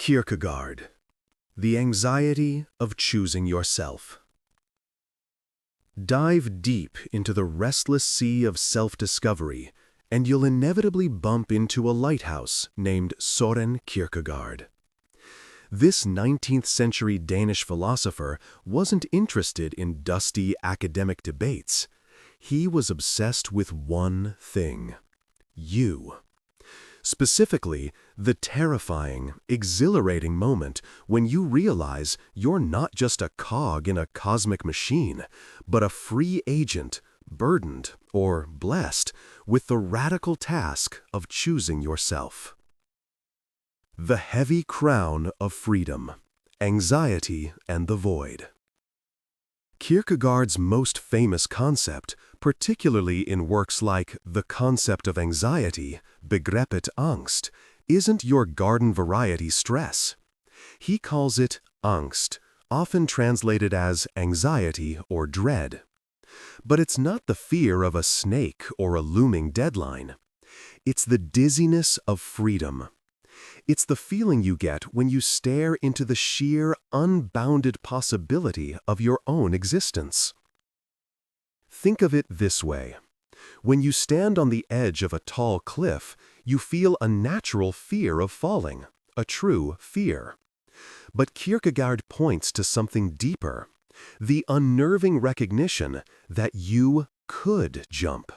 Kierkegaard, The Anxiety of Choosing Yourself. Dive deep into the restless sea of self-discovery, and you'll inevitably bump into a lighthouse named Søren Kierkegaard. This 19th-century Danish philosopher wasn't interested in dusty academic debates. He was obsessed with one thing: you. Specifically, the terrifying, exhilarating moment when you realize you're not just a cog in a cosmic machine, but a free agent, burdened, or blessed, with the radical task of choosing yourself. The heavy crown of freedom, anxiety and the void. Kierkegaard's most famous concept, particularly in works like The Concept of Anxiety, Begreppet Angst, isn't your garden variety stress. He calls it Angst, often translated as anxiety or dread. But it's not the fear of a snake or a looming deadline. It's the dizziness of freedom. It's the feeling you get when you stare into the sheer, unbounded possibility of your own existence. Think of it this way. When you stand on the edge of a tall cliff, you feel a natural fear of falling, a true fear. But Kierkegaard points to something deeper, the unnerving recognition that you could jump.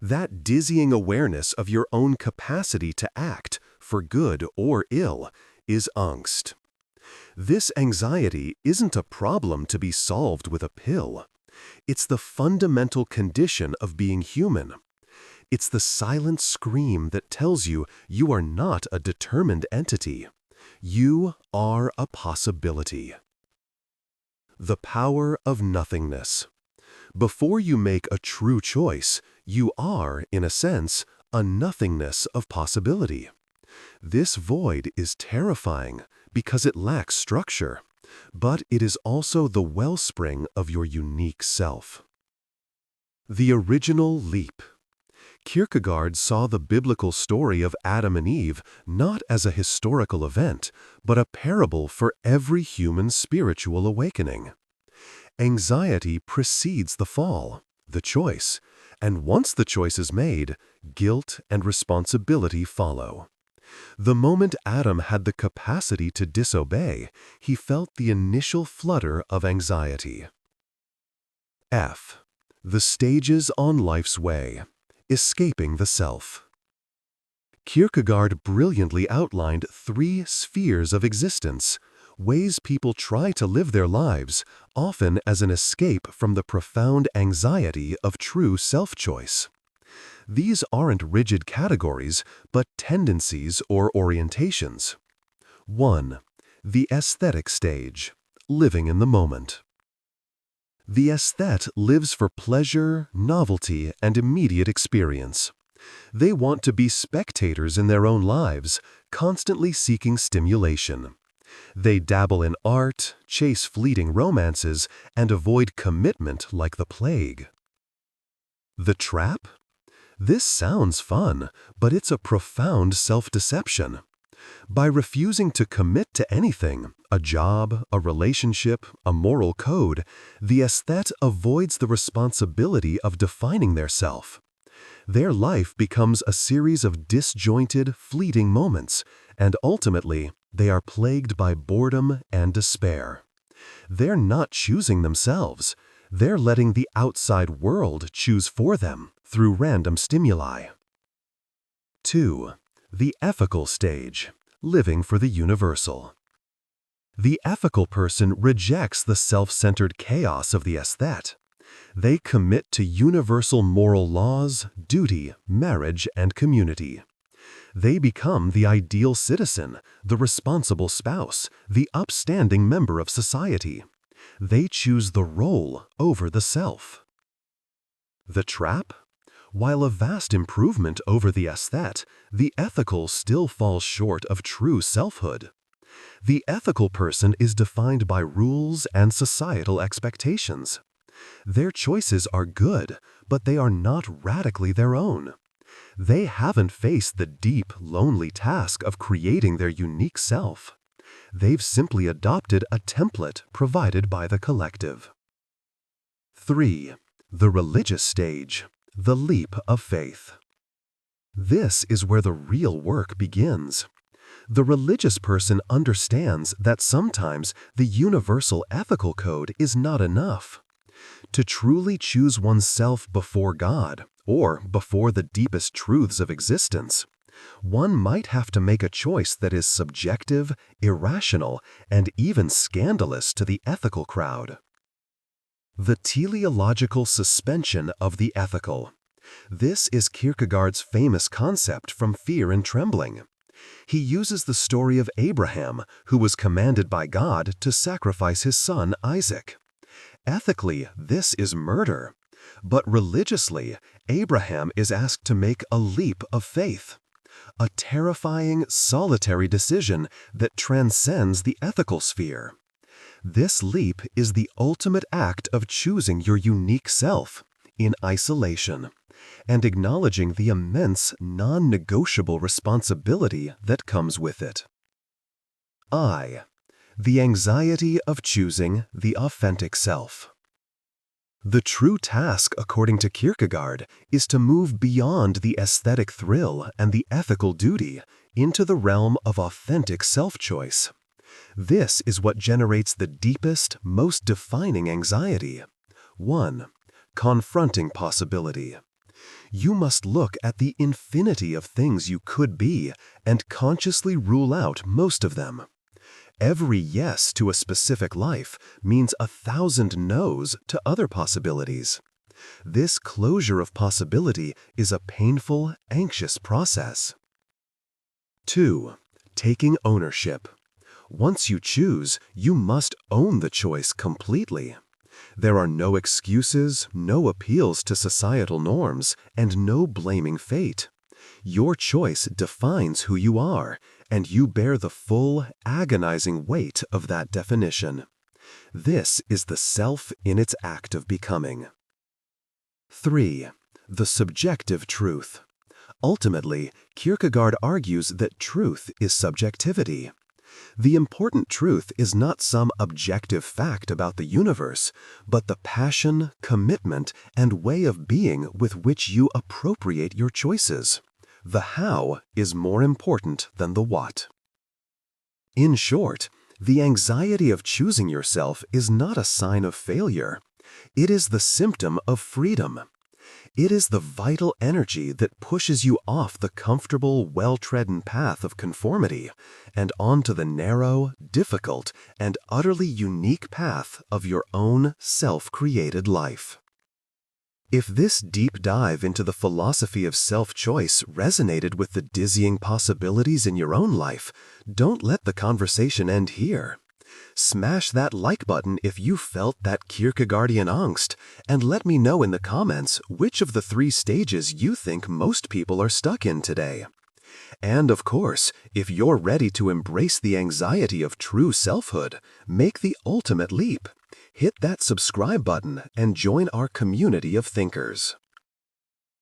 That dizzying awareness of your own capacity to act, for good or ill, is angst. This anxiety isn't a problem to be solved with a pill. It's the fundamental condition of being human. It's the silent scream that tells you you are not a determined entity. You are a possibility. The power of nothingness. Before you make a true choice, you are, in a sense, a nothingness of possibility. This void is terrifying because it lacks structure, but it is also the wellspring of your unique self. The original leap. Kierkegaard saw the biblical story of Adam and Eve not as a historical event, but a parable for every human spiritual awakening. Anxiety precedes the fall, the choice, and once the choice is made, guilt and responsibility follow. The moment Adam had the capacity to disobey, he felt the initial flutter of anxiety. F. The stages on life's way. Escaping the self. Kierkegaard brilliantly outlined 3 spheres of existence, ways people try to live their lives, often as an escape from the profound anxiety of true self-choice. These aren't rigid categories, but tendencies or orientations. 1. The aesthetic stage, living in the moment. The aesthete lives for pleasure, novelty, and immediate experience. They want to be spectators in their own lives, constantly seeking stimulation. They dabble in art, chase fleeting romances, and avoid commitment like the plague. The trap? This sounds fun, but it's a profound self-deception. By refusing to commit to anything, a job, a relationship, a moral code, the aesthete avoids the responsibility of defining their self. Their life becomes a series of disjointed, fleeting moments, and ultimately, they are plagued by boredom and despair. They're not choosing themselves. They're letting the outside world choose for them through random stimuli. 2. The ethical stage, living for the universal. The ethical person rejects the self-centered chaos of the aesthete. They commit to universal moral laws, duty, marriage, and community. They become the ideal citizen, the responsible spouse, the upstanding member of society. They choose the role over the self. The trap? While a vast improvement over the aesthete, the ethical still falls short of true selfhood. The ethical person is defined by rules and societal expectations. Their choices are good, but they are not radically their own. They haven't faced the deep, lonely task of creating their unique self. They've simply adopted a template provided by the collective. 3. The religious stage, the leap of faith. This is where the real work begins. The religious person understands that sometimes the universal ethical code is not enough. To truly choose oneself before God, or before the deepest truths of existence, one might have to make a choice that is subjective, irrational, and even scandalous to the ethical crowd. The teleological suspension of the ethical. This is Kierkegaard's famous concept from Fear and Trembling. He uses the story of Abraham, who was commanded by God to sacrifice his son Isaac. Ethically, this is murder. But religiously, Abraham is asked to make a leap of faith. A terrifying, solitary decision that transcends the ethical sphere. This leap is the ultimate act of choosing your unique self, in isolation, and acknowledging the immense, non-negotiable responsibility that comes with it. The anxiety of choosing the authentic self. The true task, according to Kierkegaard, is to move beyond the aesthetic thrill and the ethical duty into the realm of authentic self-choice. This is what generates the deepest, most defining anxiety. 1. Confronting possibility. You must look at the infinity of things you could be and consciously rule out most of them. Every yes to a specific life means 1,000 no's to other possibilities. This closure of possibility is a painful, anxious process. 2. Taking ownership. Once you choose, you must own the choice completely. There are no excuses, no appeals to societal norms, and no blaming fate. Your choice defines who you are, and you bear the full, agonizing weight of that definition. This is the self in its act of becoming. 3. The subjective truth. Ultimately, Kierkegaard argues that truth is subjectivity. The important truth is not some objective fact about the universe, but the passion, commitment, and way of being with which you appropriate your choices. The how is more important than the what. In short, the anxiety of choosing yourself is not a sign of failure. It is the symptom of freedom. It is the vital energy that pushes you off the comfortable, well-trodden path of conformity and onto the narrow, difficult, and utterly unique path of your own self-created life. If this deep dive into the philosophy of self-choice resonated with the dizzying possibilities in your own life, don't let the conversation end here. Smash that like button if you felt that Kierkegaardian angst, and let me know in the comments which of the 3 stages you think most people are stuck in today. And of course, if you're ready to embrace the anxiety of true selfhood, make the ultimate leap. Hit that subscribe button and join our community of thinkers.